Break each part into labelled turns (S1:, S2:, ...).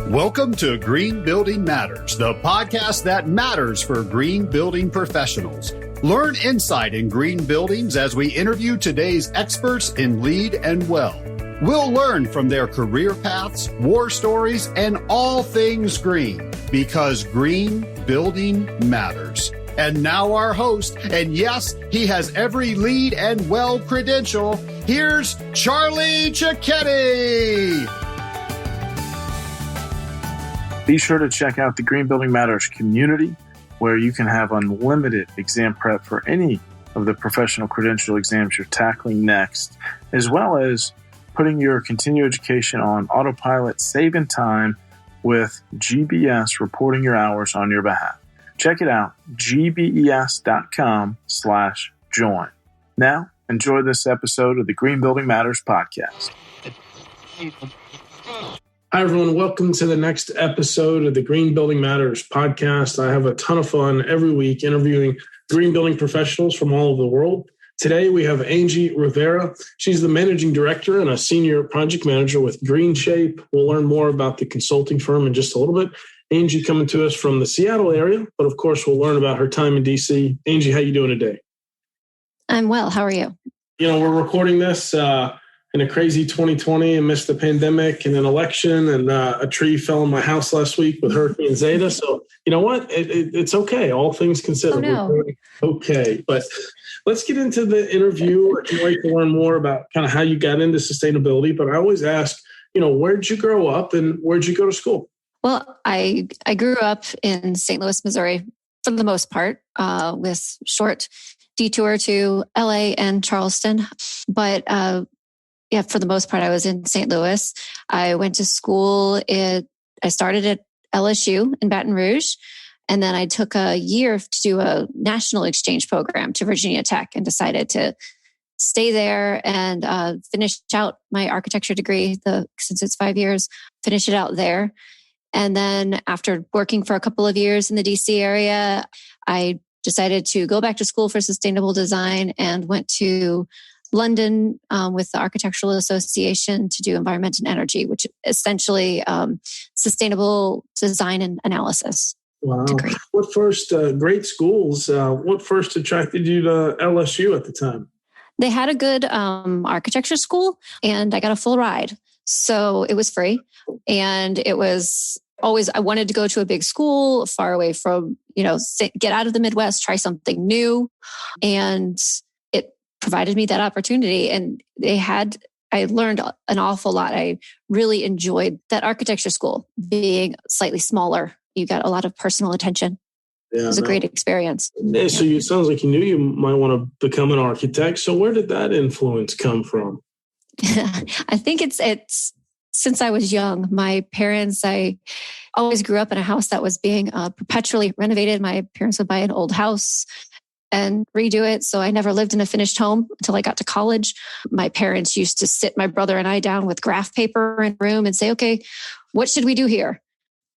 S1: Welcome to Green Building Matters, the podcast that matters for green building professionals. Learn insight in green buildings as we interview today's experts in LEED and WELL. We'll learn from their career paths, war stories, and all things green, because green building matters. And now our host, and yes, he has every LEED and WELL credential. Here's Charlie Cicchetti.
S2: Be sure to check out the Green Building Matters community, where you can have unlimited exam prep for any of the professional credential exams you're tackling next, as well as putting your continuing education on autopilot, saving time with GBS reporting your hours on your behalf. Check it out, gbes.com/join. Now, enjoy this episode of the Green Building Matters podcast.
S3: Hi, everyone. Welcome to the next episode of the Green Building Matters podcast. I have a ton of fun every week interviewing green building professionals from all over the world. Today, we have Angi Rivera. She's the managing director and a senior project manager with GreenShape. We'll learn more about the consulting firm in just a little bit. Angi coming to us from the Seattle area, but of course, we'll learn about her time in DC. Angi, how you doing today?
S4: I'm well. How are you?
S3: We're recording this in a crazy 2020 amidst the pandemic and an election, and a tree fell in my house last week with Hurricane Zeta. So you know what? It's okay. All things considered.
S4: Oh, no.
S3: We're doing okay. But let's get into the interview. I can't wait to learn more about kind of how you got into sustainability. But I always ask, where'd you grow up and where'd you go to school?
S4: Well, I grew up in St. Louis, Missouri, for the most part, with short detour to LA and Charleston. But for the most part, I was in St. Louis. I went to school. I started at LSU in Baton Rouge, and then I took a year to do a national exchange program to Virginia Tech and decided to stay there and finish out my architecture degree, since it's 5 years, finish it out there. And then after working for a couple of years in the DC area, I decided to go back to school for sustainable design and went to London with the Architectural Association to do environment and energy, which essentially sustainable design and analysis.
S3: Wow. What first, great schools, what first attracted you to LSU at the time?
S4: They had a good architecture school and I got a full ride. So it was free. And it was always, I wanted to go to a big school far away from, get out of the Midwest, try something new. And provided me that opportunity, and I learned an awful lot. I really enjoyed that architecture school being slightly smaller. You got a lot of personal attention. Yeah, it was a great experience.
S3: Yeah, so it sounds like you knew you might want to become an architect. So where did that influence come from?
S4: I think it's since I was young. My parents, I always grew up in a house that was being perpetually renovated. My parents would buy an old house and redo it. So I never lived in a finished home until I got to college. My parents used to sit my brother and I down with graph paper in a room and say, okay, what should we do here?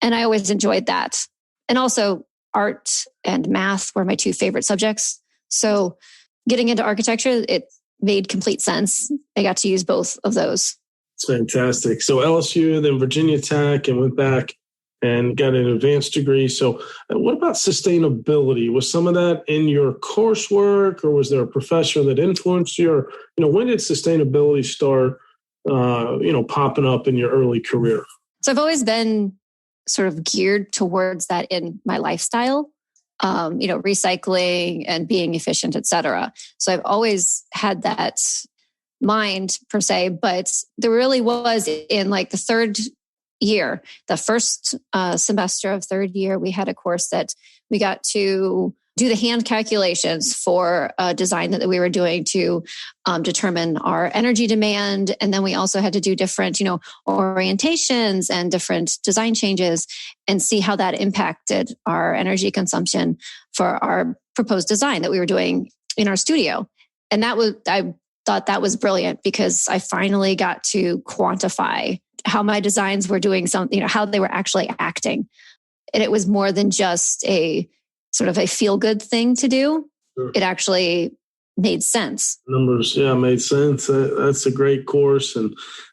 S4: And I always enjoyed that. And also art and math were my two favorite subjects. So getting into architecture, it made complete sense. I got to use both of those.
S3: It's fantastic. So LSU, then Virginia Tech, and went back and got an advanced degree. So what about sustainability? Was some of that in your coursework, or was there a professor that influenced you? Or, when did sustainability start, popping up in your early career?
S4: So I've always been sort of geared towards that in my lifestyle, recycling and being efficient, et cetera. So I've always had that mind per se, but there really was in like the third year, the first semester of third year, we had a course that we got to do the hand calculations for a design that we were doing to determine our energy demand. And then we also had to do different, orientations and different design changes and see how that impacted our energy consumption for our proposed design that we were doing in our studio. And I thought that was brilliant because I finally got to quantify how my designs were doing something, how they were actually acting. And it was more than just a sort of a feel-good thing to do. Sure. It actually made sense.
S3: Numbers, made sense. That's a great course. And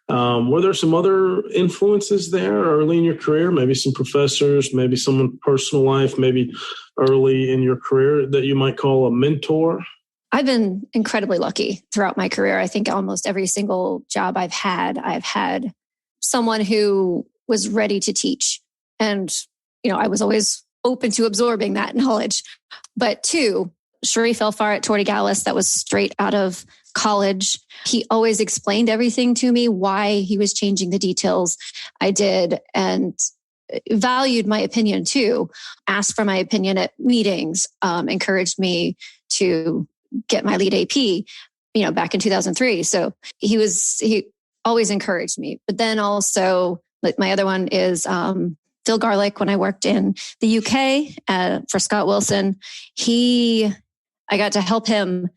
S3: Were there some other influences there early in your career? Maybe some professors, maybe someone personal life, maybe early in your career that you might call a mentor?
S4: I've been incredibly lucky throughout my career. I think almost every single job I've had someone who was ready to teach. And, I was always open to absorbing that knowledge. But two, Sharif Elfar at Torty Gallis, that was straight out of college. He always explained everything to me, why he was changing the details I did, and valued my opinion too, asked for my opinion at meetings, encouraged me to get my LEED AP, back in 2003. So he always encouraged me. But then also, like my other one is Phil Garlick. When I worked in the UK for Scott Wilson, I got to help him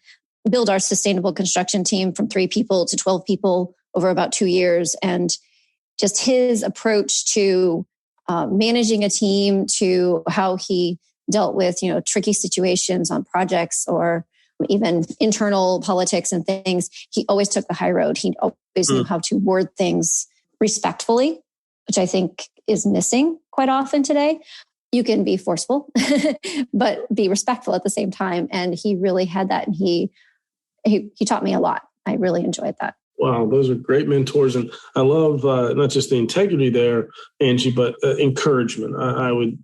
S4: build our sustainable construction team from 3 people to 12 people over about 2 years. And just his approach to managing a team, to how he dealt with, tricky situations on projects or even internal politics and things. He always took the high road. He always knew how to word things respectfully, which I think is missing quite often today. You can be forceful, but be respectful at the same time. And he really had that. And he taught me a lot. I really enjoyed that.
S3: Wow, those are great mentors. And I love not just the integrity there, Angie, but encouragement. I would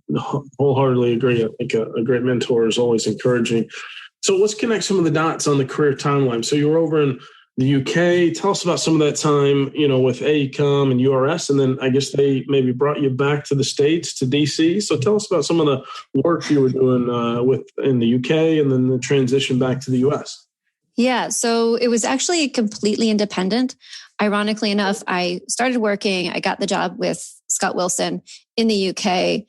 S3: wholeheartedly agree. I think a great mentor is always encouraging. So let's connect some of the dots on the career timeline. So you were over in the UK. Tell us about some of that time, with AECOM and URS. And then I guess they maybe brought you back to the States, to DC. So tell us about some of the work you were doing in the UK and then the transition back to the US.
S4: Yeah, so it was actually completely independent. Ironically enough, I started working, I got the job with Scott Wilson in the UK,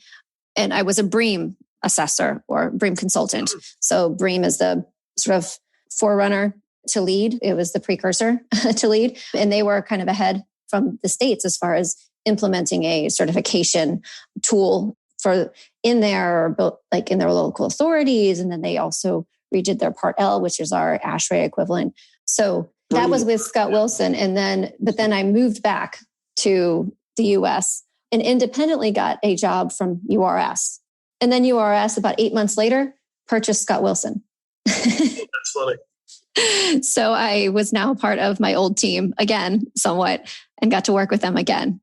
S4: and I was a BREEAM assessor or BREEAM consultant. So BREEAM is the sort of forerunner to LEED. It was the precursor to LEED. And they were kind of ahead from the States as far as implementing a certification tool in their local authorities. And then they also redid their Part L, which is our ASHRAE equivalent. So that was with Scott Wilson. But then I moved back to the US and independently got a job from URS. And then URS, about 8 months later, purchased Scott Wilson.
S3: That's funny.
S4: So I was now part of my old team again, somewhat, and got to work with them again.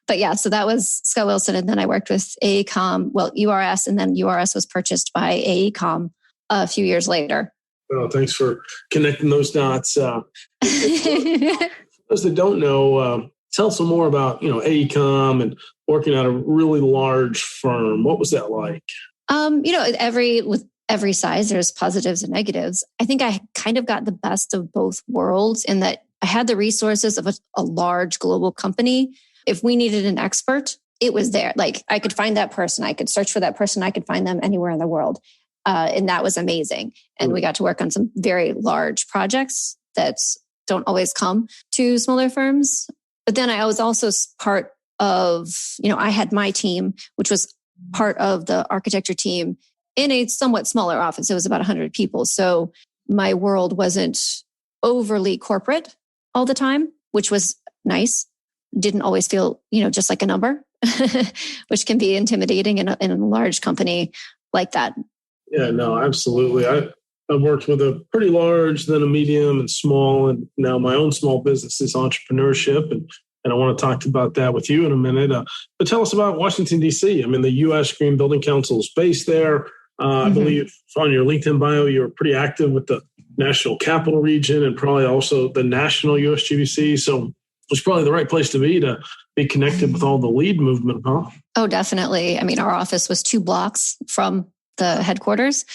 S4: But yeah, so that was Scott Wilson. And then I worked with URS, and then URS was purchased by AECOM a few years later.
S3: Well, thanks for connecting those dots. Those that don't know, tell us some more about, AECOM and working at a really large firm. What was that like?
S4: With every size, there's positives and negatives. I think I kind of got the best of both worlds in that I had the resources of a large global company. If we needed an expert, it was there. Like I could find that person. I could search for that person. I could find them anywhere in the world. And that was amazing. And we got to work on some very large projects that don't always come to smaller firms. But then I was also part of, I had my team, which was part of the architecture team in a somewhat smaller office. It was about 100 people. So my world wasn't overly corporate all the time, which was nice. Didn't always feel, just like a number, which can be intimidating in a large company like that.
S3: Yeah, no, absolutely. I've worked with a pretty large, then a medium and small, and now my own small business is entrepreneurship. And I want to talk about that with you in a minute. But tell us about Washington, D.C. I mean, the U.S. Green Building Council is based there. I believe on your LinkedIn bio, you were pretty active with the National Capital Region and probably also the National USGBC. So it's probably the right place to be connected with all the LEED movement, huh?
S4: Oh, definitely. I mean, our office was 2 blocks from the headquarters,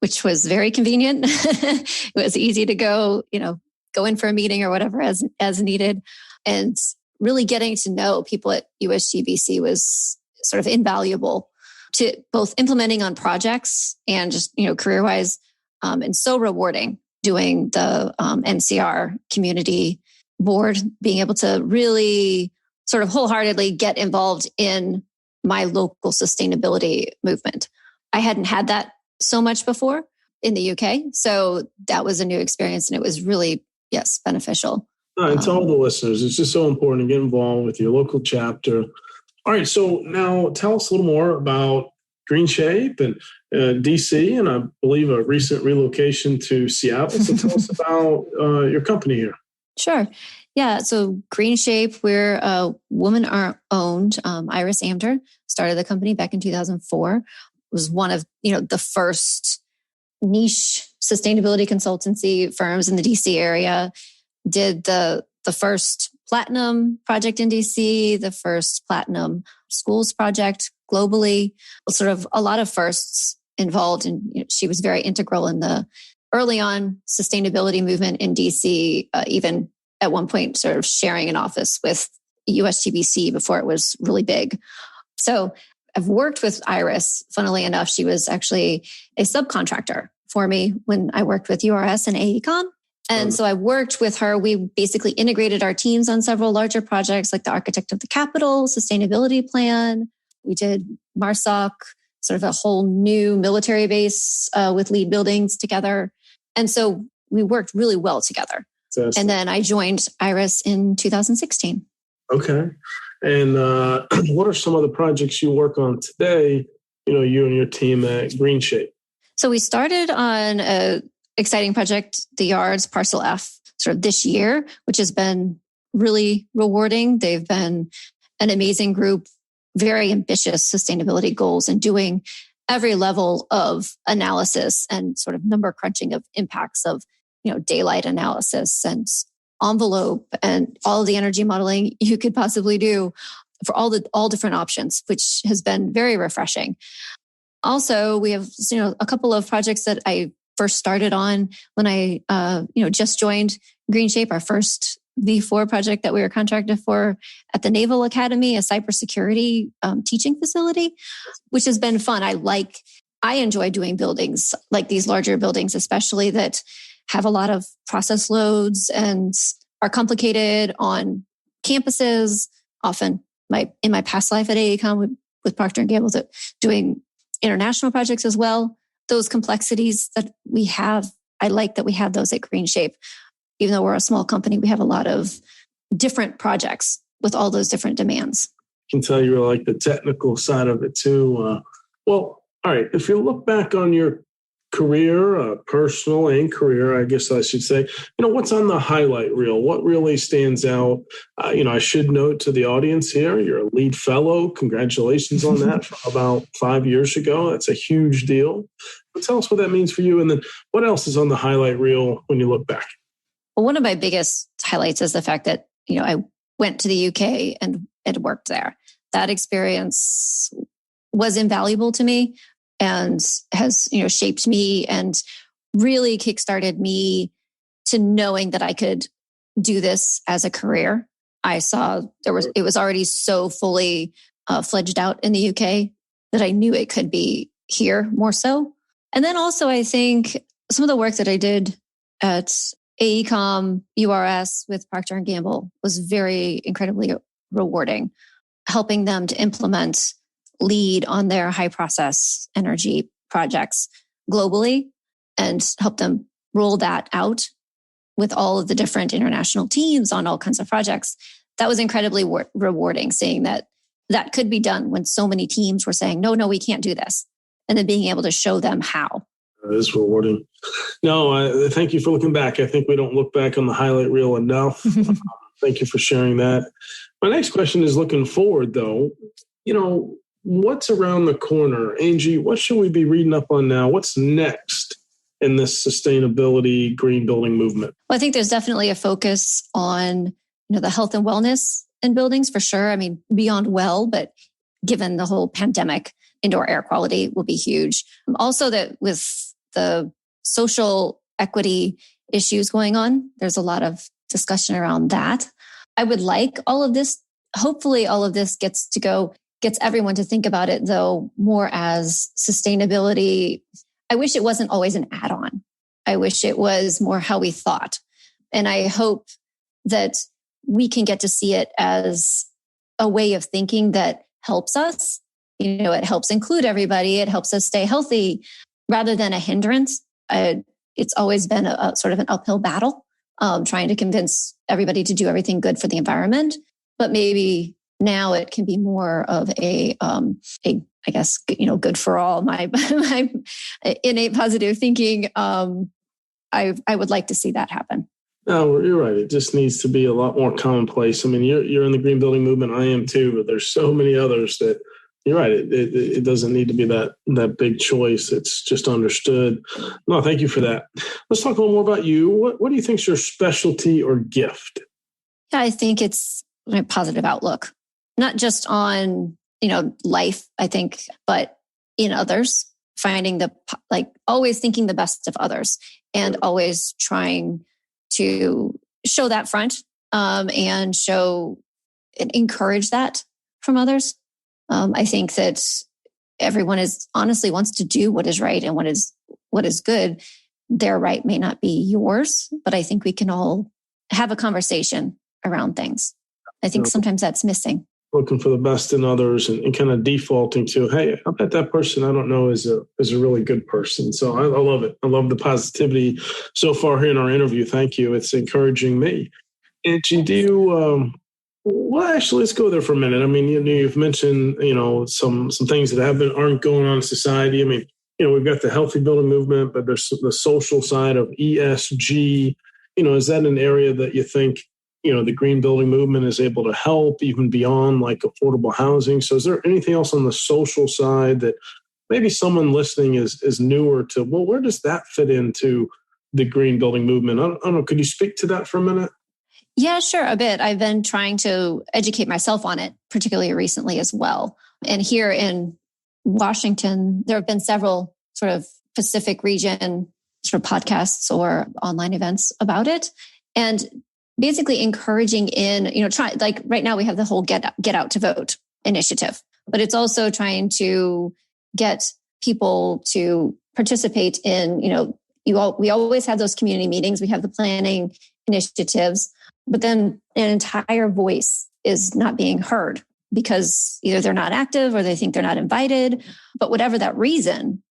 S4: which was very convenient. It was easy to go in for a meeting or whatever as needed. And really getting to know people at USGBC was sort of invaluable to both implementing on projects and just, career-wise, and so rewarding doing the NCR community board, being able to really sort of wholeheartedly get involved in my local sustainability movement. I hadn't had that so much before in the UK. So that was a new experience and it was really, yes, beneficial.
S3: And to all the listeners, it's just so important to get involved with your local chapter. All right, so now tell us a little more about GreenShape and DC, and I believe a recent relocation to Seattle. So tell us about your company here.
S4: Sure. Yeah. So GreenShape, we're a woman-owned. Iris Amter started the company back in 2004. It was one of the first niche sustainability consultancy firms in the DC area. Did the first platinum project in DC, the first platinum schools project globally. Sort of a lot of firsts involved, and she was very integral in the early on sustainability movement in DC, even at one point sort of sharing an office with USGBC before it was really big. So I've worked with Iris. Funnily enough, she was actually a subcontractor for me when I worked with URS and AECOM. And so I worked with her. We basically integrated our teams on several larger projects like the Architect of the Capitol, Sustainability Plan. We did MARSOC, sort of a whole new military base with LEED buildings together. And so we worked really well together. And then I joined Iris in 2016.
S3: Okay. And what are some of the projects you work on today, you and your team at GreenShape?
S4: So we started on an exciting project, the Yards Parcel F, sort of this year, which has been really rewarding. They've been an amazing group, very ambitious sustainability goals, and doing every level of analysis and sort of number crunching of impacts of daylight analysis and envelope and all the energy modeling you could possibly do for all different options, which has been very refreshing. Also, we have a couple of projects that I first started on when I just joined GreenShape, our first V4 project that we were contracted for at the Naval Academy, a cybersecurity teaching facility, which has been fun. I enjoy doing buildings like these larger buildings, especially that have a lot of process loads and are complicated on campuses. Often, in my past life at AECOM with Procter & Gamble, doing international projects as well. Those complexities that we have, I like that we have those at GreenShape. Even though we're a small company, we have a lot of different projects with all those different demands.
S3: I can tell you like the technical side of it too. Well, all right. If you look back on your career, personal and career, I guess I should say, what's on the highlight reel? What really stands out? I should note to the audience here, you're a LEED fellow. Congratulations on that from about 5 years ago. That's a huge deal. But tell us what that means for you. And then what else is on the highlight reel when you look back?
S4: Well, one of my biggest highlights is the fact that, I went to the UK and worked there. That experience was invaluable to me and has, shaped me and really kickstarted me to knowing that I could do this as a career. I saw it was already so fully fledged out in the UK that I knew it could be here more so. And then also I think some of the work that I did at AECOM, URS with Procter & Gamble was very incredibly rewarding, helping them to implement LEED on their high process energy projects globally and help them roll that out with all of the different international teams on all kinds of projects. That was incredibly rewarding, seeing that could be done when so many teams were saying, no, we can't do this. And then being able to show them how.
S3: It is rewarding. No, thank you for looking back. I think we don't look back on the highlight reel enough. Thank you for sharing that. My next question is looking forward, though. What's around the corner? Angie, what should we be reading up on now? What's next in this sustainability green building movement?
S4: Well, I think there's definitely a focus on the health and wellness in buildings for sure. I mean, beyond well, but given the whole pandemic, indoor air quality will be huge. Also, that with the social equity issues going on, there's a lot of discussion around that. I would like all of this. Hopefully, all of this gets everyone to think about it, though, more as sustainability. I wish it wasn't always an add-on. I wish it was more how we thought. And I hope that we can get to see it as a way of thinking that helps us. It helps include everybody. It helps us stay healthy rather than a hindrance. It's always been a sort of an uphill battle trying to convince everybody to do everything good for the environment. But maybe now it can be more of a I guess, good for all. My innate positive thinking. I would like to see that happen.
S3: No, you're right. It just needs to be a lot more commonplace. I mean, you're in the green building movement. I am too, but there's so many others that you're right. It doesn't need to be that big choice. It's just understood. No, thank you for that. Let's talk a little more about you. What do you think is your specialty or gift?
S4: Yeah, I think it's a positive outlook, not just on, life, I think, but in others, finding always thinking the best of others and always trying to show that front and show and encourage that from others. I think that everyone honestly wants to do what is right and what is good. Their right may not be yours, but I think we can all have a conversation around things. I think sometimes that's missing.
S3: Looking for the best in others and kind of defaulting to, hey, I bet that person I don't know is a really good person. So I love it. I love the positivity so far here in our interview. Thank you. It's encouraging me. Angie, do you, well, actually, let's go there for a minute. I mean, you've mentioned, some things that aren't going on in society. I mean, we've got the healthy building movement, but there's the social side of ESG. Is that an area that you think, the green building movement is able to help even beyond like affordable housing? So is there anything else on the social side that maybe someone listening is newer to, well, where does that fit into the green building movement? I don't know. Could you speak to that for a minute?
S4: Yeah, sure. A bit. I've been trying to educate myself on it, particularly recently as well. And here in Washington, there have been several sort of Pacific region sort of podcasts or online events about it. And basically encouraging try, like right now we have the whole get out to vote initiative, but it's also trying to get people to participate in, we always have those community meetings. We have the planning initiatives, but then an entire voice is not being heard because either they're not active or they think they're not invited. But whatever that reason,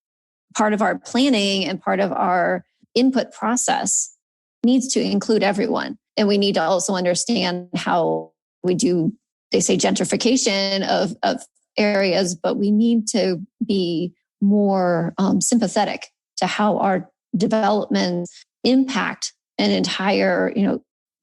S4: part of our planning and part of our input process needs to include everyone. And we need to also understand how we do, they say gentrification of areas, but we need to be more sympathetic to how our development impact an entire,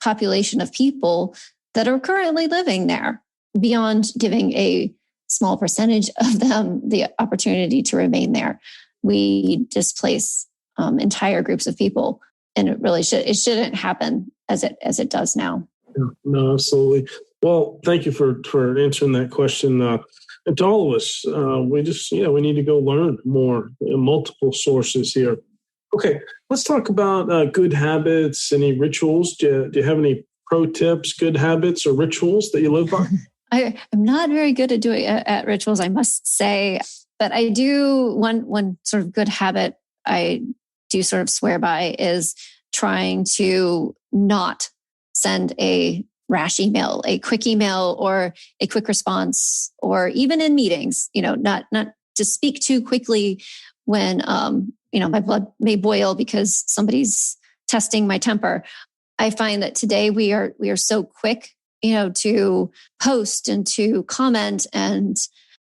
S4: population of people that are currently living there, beyond giving a small percentage of them the opportunity to remain there. We displace entire groups of people, and it shouldn't happen as it does now.
S3: Yeah, no, absolutely. Well, thank you for answering that question. And to all of us, we need to go learn more, multiple sources here. Okay, let's talk about good habits, any rituals. Do you have any pro tips, good habits or rituals that you live by?
S4: I'm not very good at doing at rituals, I must say, but I do one sort of good habit I do sort of swear by is trying to not send a rash email, a quick email or a quick response, or even in meetings, not to speak too quickly when, my blood may boil because somebody's testing my temper. I find that today we are so quick, to post and to comment, and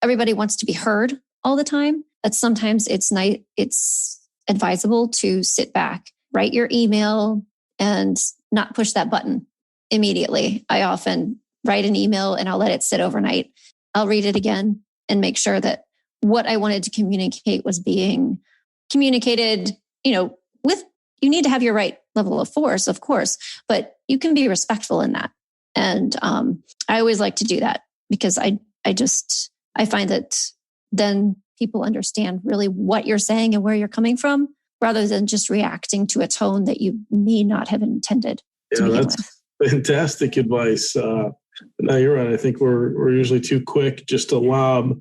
S4: everybody wants to be heard all the time. That sometimes it's advisable to sit back, write your email, and not push that button immediately. I often write an email and I'll let it sit overnight. I'll read it again and make sure that what I wanted to communicate was being communicated, with, you need to have your right level of force, of course, but you can be respectful in that. And I always like to do that because I find that then people understand really what you're saying and where you're coming from, rather than just reacting to a tone that you may not have intended to begin with.
S3: Fantastic advice. No, you're right. I think we're usually too quick just to lob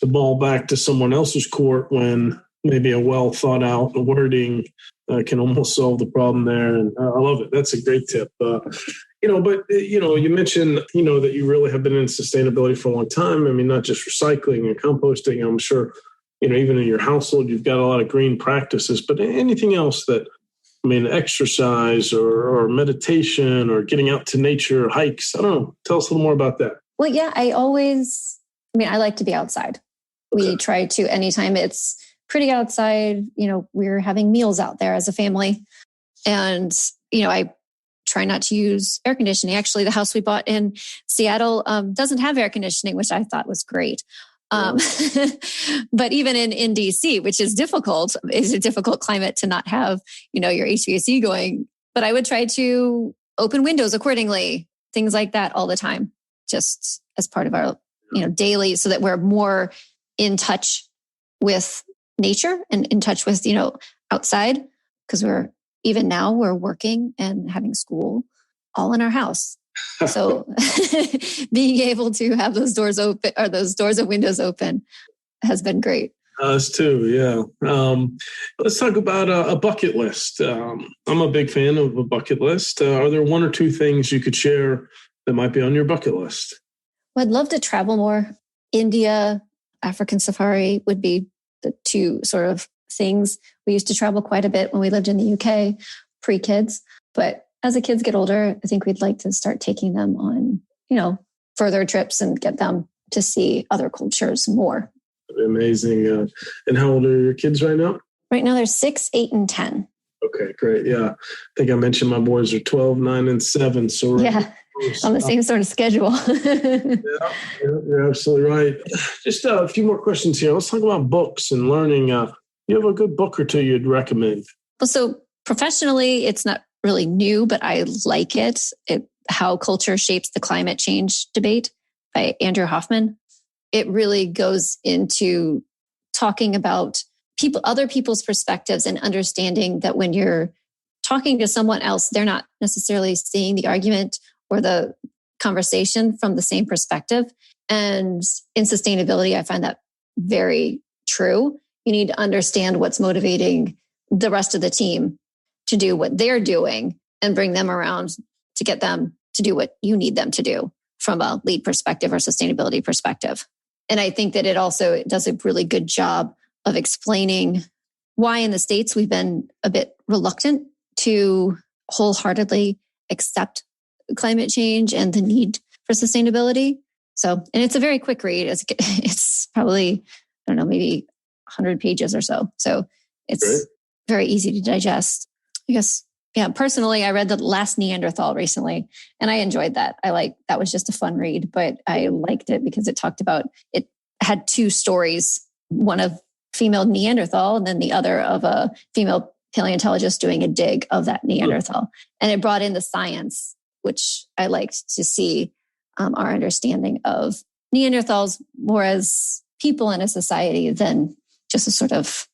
S3: the ball back to someone else's court when maybe a well thought out wording can almost solve the problem there. And I love it. That's a great tip. You mentioned, that you really have been in sustainability for a long time. I mean, not just recycling and composting. I'm sure, even in your household, you've got a lot of green practices, but anything else that I mean, exercise or meditation or getting out to nature, hikes? I don't know. Tell us a little more about that.
S4: Well, yeah, I like to be outside. Okay. We try to, anytime it's pretty outside, we're having meals out there as a family. And, I try not to use air conditioning. Actually, the house we bought in Seattle doesn't have air conditioning, which I thought was great. But even in DC, which is a difficult climate to not have, your HVAC going. But I would try to open windows accordingly, things like that all the time, just as part of our, daily, so that we're more in touch with nature and in touch with, outside, because we're working and having school all in our house. So being able to have those doors open, or those doors and windows open, has been great.
S3: Us too, yeah. Let's talk about a bucket list. I'm a big fan of a bucket list. Are there one or two things you could share that might be on your bucket list?
S4: Well, I'd love to travel more. India, African safari would be the two sort of things. We used to travel quite a bit when we lived in the UK, pre-kids. But as the kids get older, I think we'd like to start taking them on, further trips and get them to see other cultures more.
S3: Amazing. And how old are your kids right now?
S4: Right now, they're 6, 8, and 10.
S3: Okay, great. Yeah. I think I mentioned my boys are 12, 9, and 7. So we're
S4: on the same sort of schedule.
S3: Yeah, you're absolutely right. Just a few more questions here. Let's talk about books and learning. You have a good book or two you'd recommend?
S4: Well, so professionally, it's not really new, but I like it. How Culture Shapes the Climate Change Debate by Andrew Hoffman. It really goes into talking about other people's perspectives and understanding that when you're talking to someone else, they're not necessarily seeing the argument or the conversation from the same perspective. And in sustainability, I find that very true. You need to understand what's motivating the rest of the team to do what they're doing and bring them around to get them to do what you need them to do from a LEED perspective or sustainability perspective. And I think that it also does a really good job of explaining why in the States we've been a bit reluctant to wholeheartedly accept climate change and the need for sustainability. So, and it's a very quick read. It's probably, I don't know, maybe 100 pages or so. So it's very easy to digest. I guess, yeah, personally, I read The Last Neanderthal recently, and I enjoyed that. That was just a fun read, but I liked it because it had two stories, one of female Neanderthal and then the other of a female paleontologist doing a dig of that Neanderthal. And it brought in the science, which I liked to see our understanding of Neanderthals more as people in a society than just a sort of,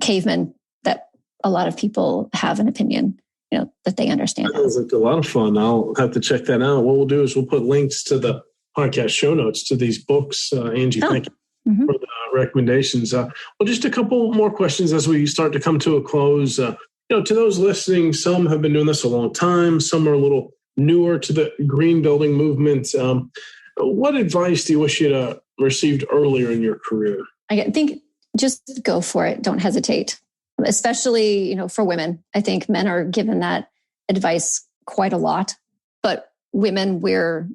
S4: caveman that a lot of people have an opinion, that they understand.
S3: That was like a lot of fun. I'll have to check that out. What we'll do is we'll put links to the podcast show notes to these books. Angie, thank you for the recommendations. Well, just a couple more questions as we start to come to a close. To those listening, some have been doing this a long time. Some are a little newer to the green building movement. What advice do you wish you'd received earlier in your career?
S4: I think just go for it. Don't hesitate, especially, for women. I think men are given that advice quite a lot, but women, we're,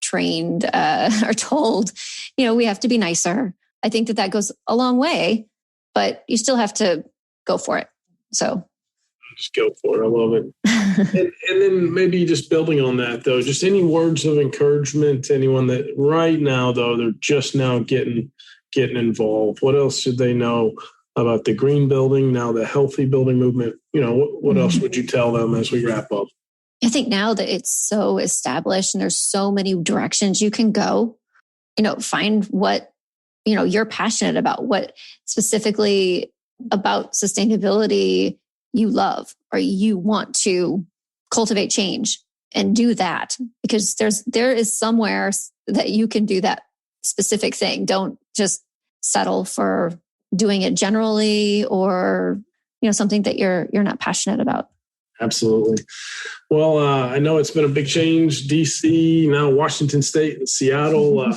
S4: trained, are told, we have to be nicer. I think that goes a long way, but you still have to go for it. So
S3: just go for it. I love it. and then maybe just building on that, though, just any words of encouragement to anyone that right now, though, they're just now getting involved. What else should they know about the green building, now the healthy building movement? What else would you tell them as we wrap up?
S4: I think now that it's so established and there's so many directions you can go, find what, you're passionate about, what specifically about sustainability you love or you want to cultivate change, and do that, because there is somewhere that you can do that specific thing. Don't just settle for doing it generally or, something that you're not passionate about.
S3: Absolutely. Well, I know it's been a big change, DC, now Washington State and Seattle.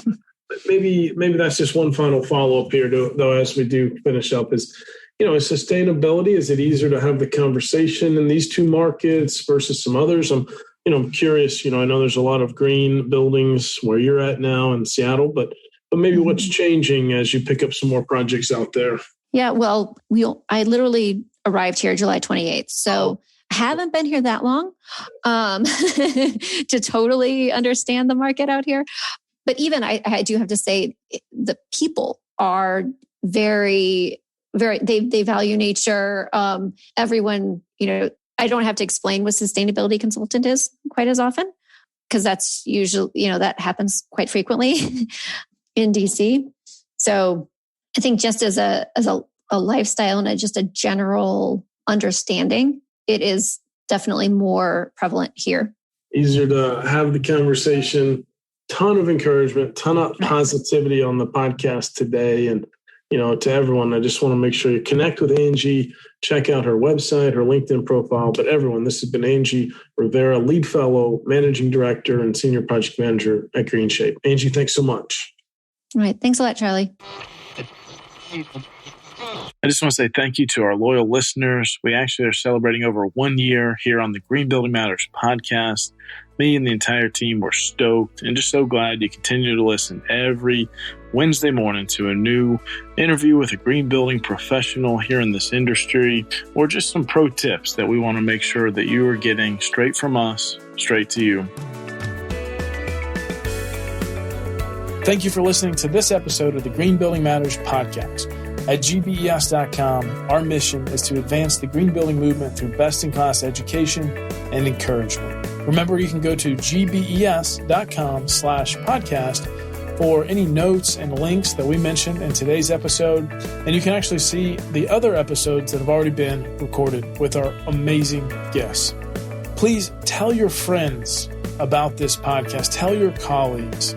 S3: Maybe that's just one final follow-up here, though, as we do finish up is, is sustainability, is it easier to have the conversation in these two markets versus some others? I'm curious, I know there's a lot of green buildings where you're at now in Seattle, but maybe what's changing as you pick up some more projects out there?
S4: Yeah, well, I literally arrived here July 28th. So I haven't been here that long to totally understand the market out here. But even I do have to say, the people are very, very, they value nature. Everyone, I don't have to explain what sustainability consultant is quite as often, because that's usually, that happens quite frequently in DC. So I think just as a lifestyle and just a general understanding, it is definitely more prevalent here.
S3: Easier to have the conversation, ton of encouragement, ton of positivity on the podcast today. And, to everyone, I just want to make sure you connect with Angi, check out her website, her LinkedIn profile. But everyone, this has been Angi Rivera, LEED Fellow, Managing Director, and Senior Project Manager at GreenShape. Angi, thanks so much.
S4: All right. Thanks a lot, Charlie.
S2: I just want to say thank you to our loyal listeners. We actually are celebrating over 1 year here on the Green Building Matters podcast. Me and the entire team were stoked and just so glad you continue to listen every Wednesday morning to a new interview with a green building professional here in this industry, or just some pro tips that we want to make sure that you are getting straight from us, straight to you.
S5: Thank you for listening to this episode of the Green Building Matters podcast. At gbes.com, our mission is to advance the green building movement through best-in-class education and encouragement. Remember, you can go to gbes.com/podcast for any notes and links that we mentioned in today's episode. And you can actually see the other episodes that have already been recorded with our amazing guests. Please tell your friends about this podcast. Tell your colleagues.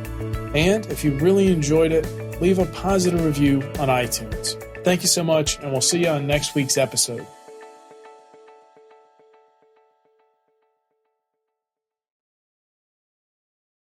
S5: And if you really enjoyed it, leave a positive review on iTunes. Thank you so much, and we'll see you on next week's episode.